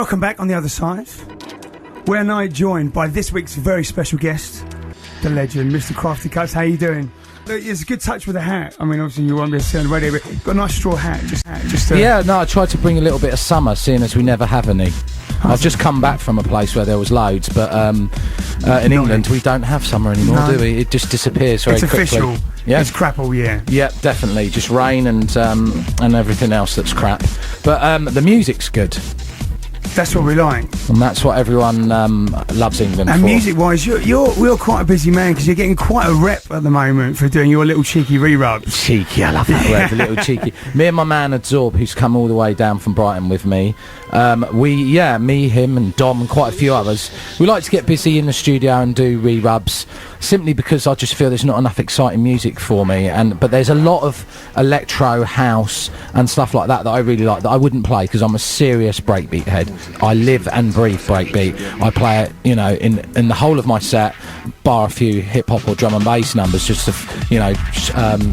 Welcome back on the other side. We're now joined by this week's very special guest, the legend, Mr. Krafty Kuts. How you doing? It's a good touch with the hat. I mean, obviously you won't be able to see on the radio, but you've got a nice straw hat. Yeah, no, I tried to bring a little bit of summer, seeing as we never have any. I've just come back from a place where there was loads, but in England we don't have summer anymore, do we? It just disappears very quickly. It's official. Yeah? It's crap all year. Yeah, definitely. Just rain and everything else that's crap. But the music's good. That's what we like. And that's what everyone loves England for. And music-wise, you're quite a busy man, because you're getting quite a rep at the moment for doing your little cheeky re-rubs. Cheeky, I love that word, the little cheeky. Me and my man Adsorb, who's come all the way down from Brighton with me, me, him and Dom and quite a few others, we like to get busy in the studio and do re-rubs, simply because I just feel there's not enough exciting music for me. But there's a lot of electro, house and stuff like that I really like, that I wouldn't play, because I'm a serious breakbeat head. I live and breathe breakbeat. I play it, in the whole of my set, bar a few hip hop or drum and bass numbers, just to,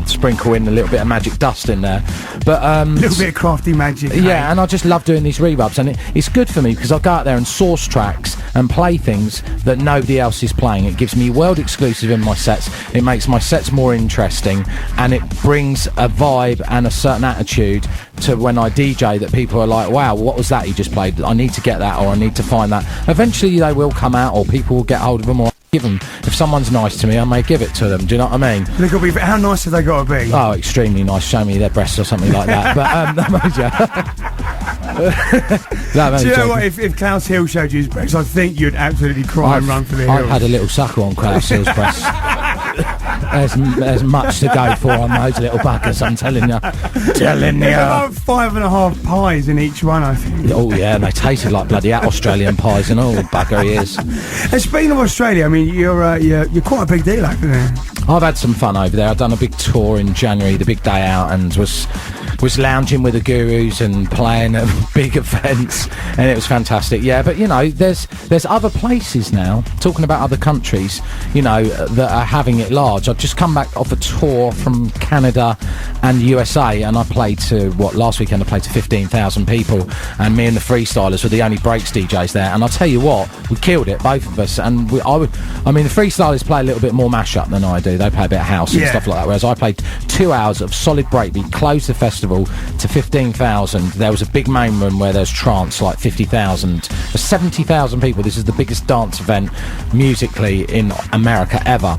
sprinkle in a little bit of magic dust in there. But a little bit of crafty magic. Yeah, and I just love doing these re-rubs, and it's good for me, because I go out there and source tracks and play things that nobody else is playing. It gives me world exclusive in my sets. It makes my sets more interesting, and it brings a vibe and a certain attitude to when I DJ, that people are like, wow, what was that he just played? I need to get that, or I need to find that. Eventually they will come out, or people will get hold of them, or give them. If someone's nice to me, I may give it to them. Do you know what I mean? How nice have they got to be? Oh, extremely nice. Show me their breasts or something like that. But do you know what? If Klaus Hill showed you his breasts, I think you'd absolutely cry and run for the hills. I've had a little suckle on Klaus Hill's breasts. There's much to go for on those little buggers, I'm telling you. There's about 5.5 pies in each one, I think. Oh yeah, and they tasted like bloody Australian pies and all. Bugger he is. And speaking of Australia, I mean, you're quite a big deal over there. I've had some fun over there. I've done a big tour in January, the big day out, and was lounging with the gurus and playing at big events, and it was fantastic. Yeah, but there's other places now, talking about other countries, that are having it large. I've just come back off a tour from Canada and USA, and I played to last weekend I played to 15,000 people, and me and the Freestylers were the only breaks DJs there, and I'll tell you what, we killed it, both of us. And the Freestylers play a little bit more mashup than I do. They play a bit of house and stuff like that, whereas I played 2 hours of solid breakbeat, closed the festival to 15,000. There was a big main room where there's trance, like 50,000. For 70,000 people, this is the biggest dance event musically in America ever.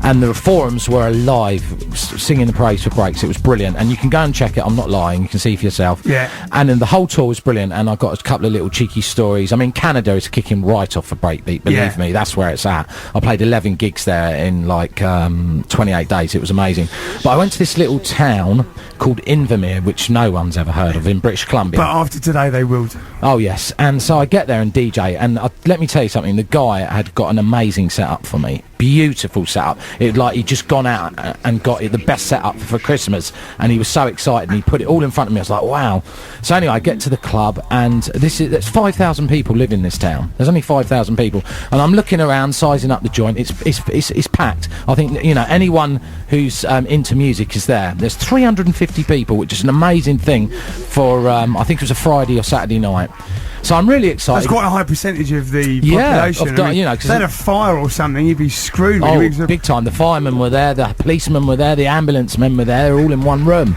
And the forums were alive, singing the praise for breaks. It was brilliant, and you can go and check it. I'm not lying. You can see for yourself. Yeah. And then the whole tour was brilliant, and I got a couple of little cheeky stories. I mean, Canada is kicking right off for breakbeat. Believe me, that's where it's at. I played 11 gigs there in 28 days. It was amazing. But I went to this little town called Invermere, which no one's ever heard of, in British Columbia. But after today, they will do. Oh yes. And so I get there and DJ, and let me tell you something. The guy had got an amazing setup for me. Beautiful setup. He'd just gone out and got the best setup for Christmas, and he was so excited, and he put it all in front of me. I was like, wow. So anyway, I get to the club, and there's 5,000 people live in this town. There's only 5,000 people, and I'm looking around, sizing up the joint. It's packed. I think anyone who's into music is there. There's 350 people, which is an amazing thing for I think it was a Friday or Saturday night. So I'm really excited. That's quite a high percentage of the population. If they had a fire or something, you'd be screwed. Big time. The firemen were there, the policemen were there, the ambulance men were there, all in one room.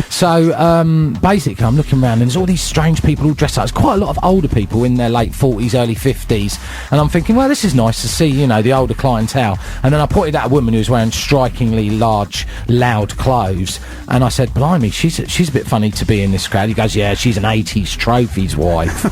So basically I'm looking around, and there's all these strange people all dressed up. There's quite a lot of older people in their late 40s, early 50s, and I'm thinking, well, this is nice to see, the older clientele. And then I pointed at a woman who was wearing strikingly large, loud clothes, and I said, blimey, she's a bit funny to be in this crowd. He goes, yeah, she's an 80s trophies wife.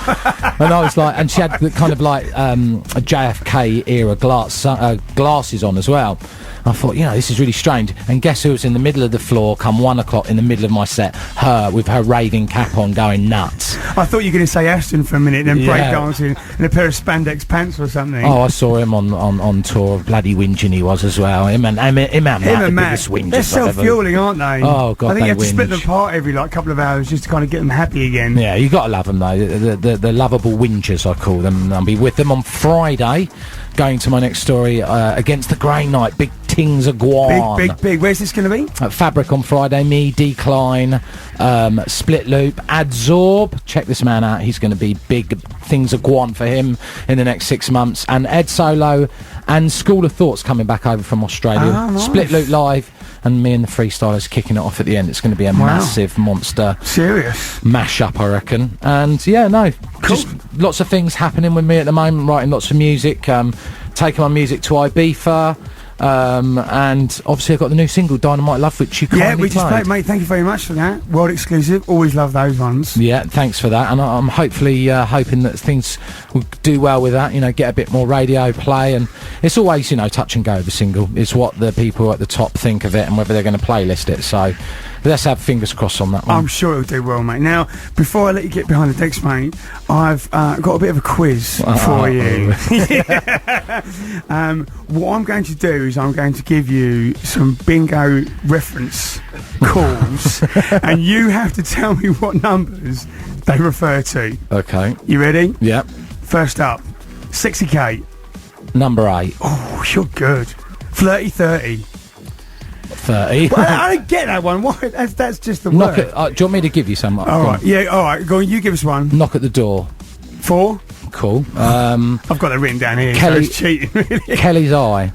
And I was like, and she had the kind of like a JFK era glasses on as well. I thought, this is really strange. And guess who was in the middle of the floor come 1 o'clock in the middle of my set? Her, with her raving cap on, going nuts. I thought you were going to say Aston for a minute, then breakdancing in a pair of spandex pants or something. Oh, I saw him on tour. Bloody whinging he was as well. Him and Matt, the biggest whingers. They're self-fueling, aren't they? Oh, God, I think you have to split them apart every couple of hours just to kind of get them happy again. Yeah, you got to love them, though. The lovable whingers, I call them. I'll be with them on Friday. going to my next story against the Grey Knight. Big things are gone. Big. Where's this going to be? At Fabric on Friday. Me, Decline, Split Loop, Adsorb. Check this man out. He's going to be big. Things are gone for him in the next 6 months. And Ed Solo and School of Thoughts coming back over from Australia. Nice. Split Loop live. And me and the freestylers kicking it off at the end. It's going to be a massive monster mash-up, I reckon. And yeah, no, just lots of things happening with me at the moment, writing lots of music, taking my music to Ibiza, and obviously I've got the new single Dynamite Love, which you kindly we just played, mate. Thank you very much for that. World exclusive. Always love those ones. Yeah, thanks for that. And I'm hopefully hoping that things will do well with that, get a bit more radio play. And it's always, touch and go with a single. It's what the people at the top think of it and whether they're going to playlist it. So let's have fingers crossed on that one. I'm sure it'll do well, mate. Now, before I let you get behind the decks, mate, I've got a bit of a quiz for you. What I'm going to do is I'm going to give you some bingo reference calls, and you have to tell me what numbers they refer to. Okay. You ready? Yeah. First up, Sexy Kate. Number 8. Oh, you're good. Flirty 30. 30. Well, I don't get that one. Why? That's just the Knock word. do you want me to give you some? All right. Yeah, all right. Go on, you give us one. Knock at the door. 4. Cool. I've got it written down here. Kelly, so it's cheating, really. Kelly's Eye.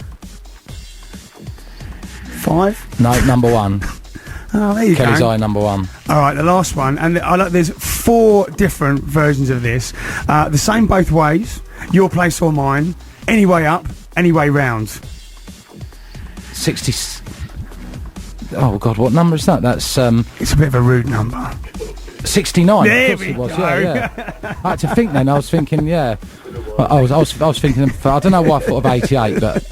5. No, number 1. Oh, there you go. Kelly's Eye, number 1. All right, the last one, and there's 4 different versions of this. The same both ways. Your place or mine. Any way up, any way round. 60. Oh God, what number is that? That's It's a bit of a rude number. 69. There of course we it was. go. Yeah. I had to think then. I was thinking, yeah. I was thinking. I don't know why I thought of 88, but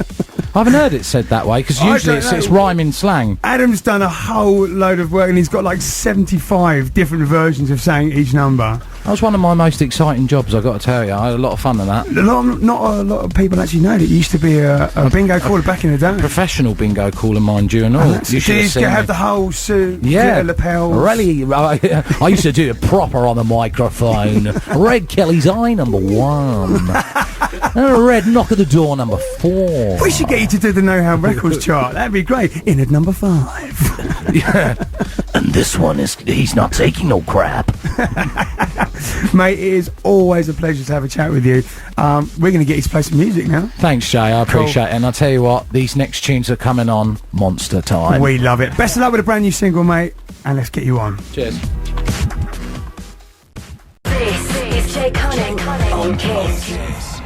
I haven't heard it said that way because usually it's rhyming slang. Adam's done a whole load of work and he's got like 75 different versions of saying each number. That was one of my most exciting jobs, I've got to tell you. I had a lot of fun in that. Not a lot of people actually know that you used to be a bingo caller back in the day. Professional bingo caller, mind you, and all. You should have seen have me. The whole suit, yeah, lapels. Really, I used to do it proper on the microphone. Red Kelly's Eye, number 1. Red Knock at the Door, number 4. We should get you to do the Know How Records chart. That'd be great. In at number 5. Yeah. And this one he's not taking no crap. Mate, it is always a pleasure to have a chat with you. We're going to get you to play some music now. Thanks, Jay. I appreciate it. And I'll tell you what, these next tunes are coming on monster time. We love it. Best of luck with a brand new single, mate. And let's get you on. Cheers. This is Jay Cunning on Kiss.